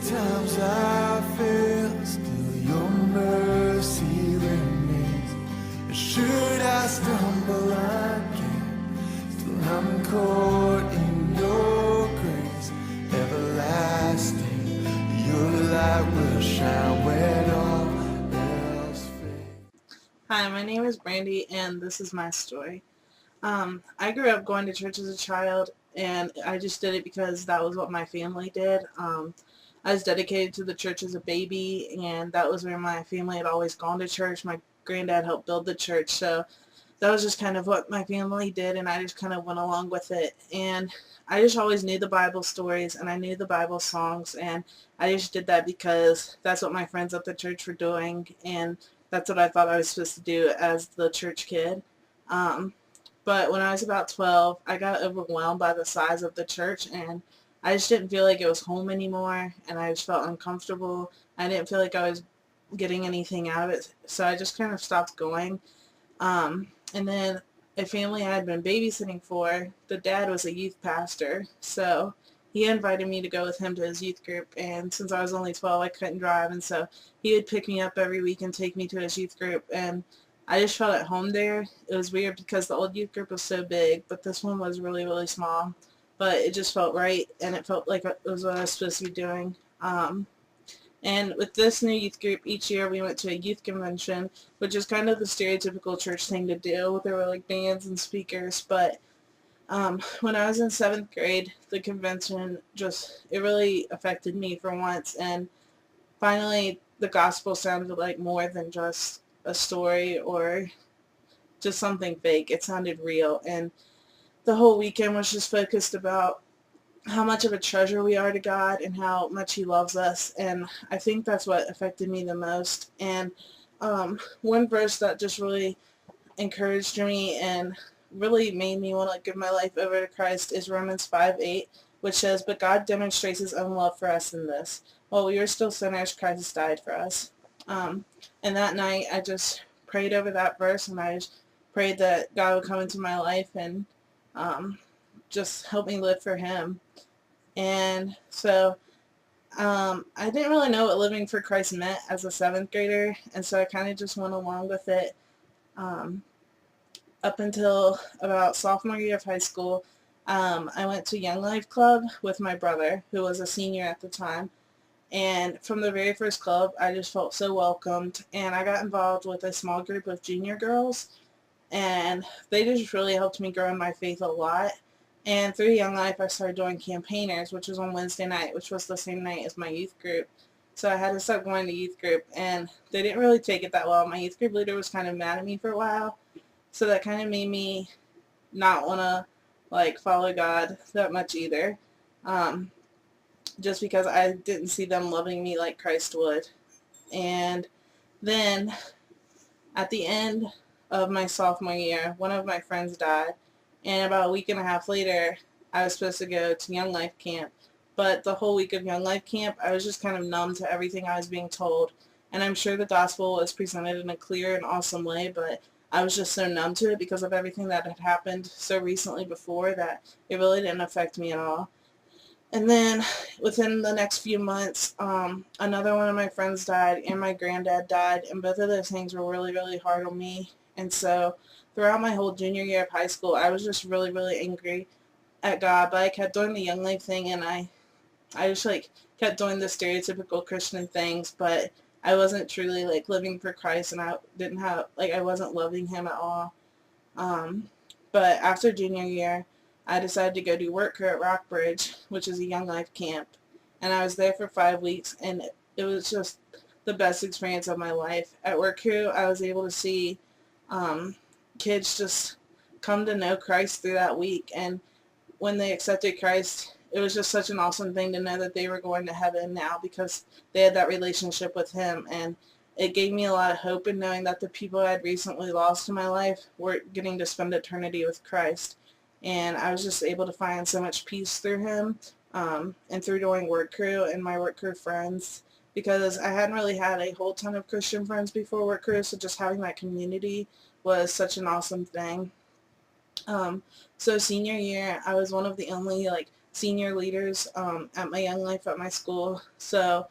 times I fail, still your mercy remains. And should I stumble again, still I'm caught in your grace. Everlasting, your light will shine when all else fades. Hi, my name is Brandie, and this is my story. I grew up going to church as a child, and I just did it because that was what my family did. I was dedicated to the church as a baby, and that was where my family had always gone to church. My granddad helped build the church, so that was just kind of what my family did, and I just kind of went along with it. And I just always knew the Bible stories, and I knew the Bible songs, and I just did that because that's what my friends at the church were doing, and that's what I thought I was supposed to do as the church kid. Um, but when I was about 12, I got overwhelmed by the size of the church, and I just didn't feel like it was home anymore, and I just felt uncomfortable. I didn't feel like I was getting anything out of it, so I just kind of stopped going. And then a family I had been babysitting for, the dad was a youth pastor, so he invited me to go with him to his youth group, and since I was only 12, I couldn't drive, and so he would pick me up every week and take me to his youth group, and I just felt at home there. It was weird because the old youth group was so big, but this one was really, really small, but it just felt right, and it felt like it was what I was supposed to be doing. And with this new youth group, each year we went to a youth convention, which is kind of the stereotypical church thing to do. There were like bands and speakers, but when I was in 7th grade, the convention it really affected me for once, and finally the gospel sounded like more than just a story or just something fake. It sounded real, and the whole weekend was just focused about how much of a treasure we are to God and how much He loves us, and I think that's what affected me the most. And one verse that just really encouraged me and really made me want to give my life over to Christ is Romans 5:8, which says, "But God demonstrates His own love for us in this: while we were still sinners, Christ died for us." Um, and that night, I just prayed over that verse, and I just prayed that God would come into my life and um, just help me live for Him. And so I didn't really know what living for Christ meant as a 7th grader, and so I kind of just went along with it um, up until about sophomore year of high school. I went to Young Life Club with my brother, who was a senior at the time, and from the very first club, I just felt so welcomed, and I got involved with a small group of junior girls, and they just really helped me grow in my faith a lot. And through Young Life, I started doing campaigners, which was on Wednesday night, which was the same night as my youth group. So I had to start going to youth group, and they didn't really take it that well. My youth group leader was kind of mad at me for a while, so that kind of made me not want to follow God that much either, um, just because I didn't see them loving me like Christ would. And then at the end of my sophomore year, one of my friends died, and about a week and a half later, I was supposed to go to Young Life Camp. But the whole week of Young Life Camp, I was just kind of numb to everything I was being told. And I'm sure the gospel was presented in a clear and awesome way, but I was just so numb to it because of everything that had happened so recently before that it really didn't affect me at all. And then within the next few months, another one of my friends died and my granddad died, and both of those things were really, really hard on me. And so throughout my whole junior year of high school, I was just really, really angry at God, but I kept doing the Young Life thing, and I just kept doing the stereotypical Christian things, but I wasn't truly living for Christ, and I didn't have I wasn't loving Him at all. Um, but after junior year, I decided to go do work crew at Rockbridge, which is a Young Life camp, and I was there for 5 weeks, and it was just the best experience of my life. At work crew, I was able to see um, kids just come to know Christ through that week, and when they accepted Christ, it was just such an awesome thing to know that they were going to heaven now because they had that relationship with Him, and it gave me a lot of hope in knowing that the people I had recently lost in my life were getting to spend eternity with Christ. And I was just able to find so much peace through Him, and through doing work crew and my work crew friends, because I hadn't really had a whole ton of Christian friends before work crew, so just having that community was such an awesome thing. Um, so senior year, I was one of the only senior leaders at my Young Life at my school. So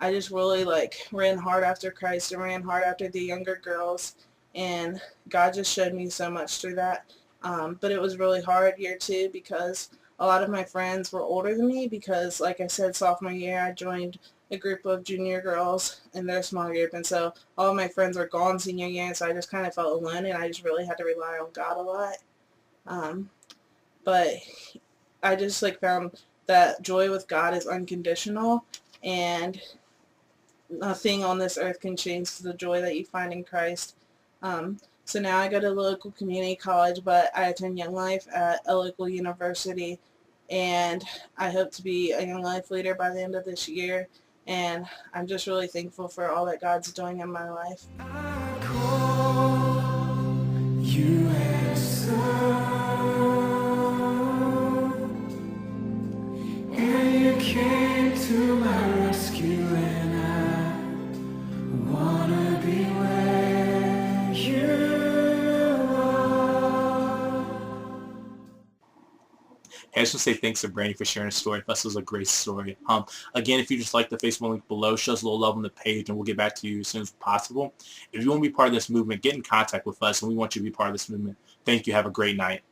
I just really ran hard after Christ and ran hard after the younger girls, and God just showed me so much through that. But it was really hard year two because a lot of my friends were older than me because, like I said, sophomore year I joined a group of junior girls in their small group, and so all of my friends were gone senior year, and so I just kind of felt alone, and I just really had to rely on God a lot. But I just found that joy with God is unconditional, and nothing on this earth can change the joy that you find in Christ. So now I go to a local community college, but I attend Young Life at a local university, and I hope to be a Young Life leader by the end of this year. And I'm just really thankful for all that God's doing in my life. I call, you answer, and you came to my rescue, and I wanna be where you I just want to say thanks to Brandie for sharing a story. This was a great story. Again, if you just like the Facebook link below, show us a little love on the page, and we'll get back to you as soon as possible. If you want to be part of this movement, get in contact with us, and we want you to be part of this movement. Thank you. Have a great night.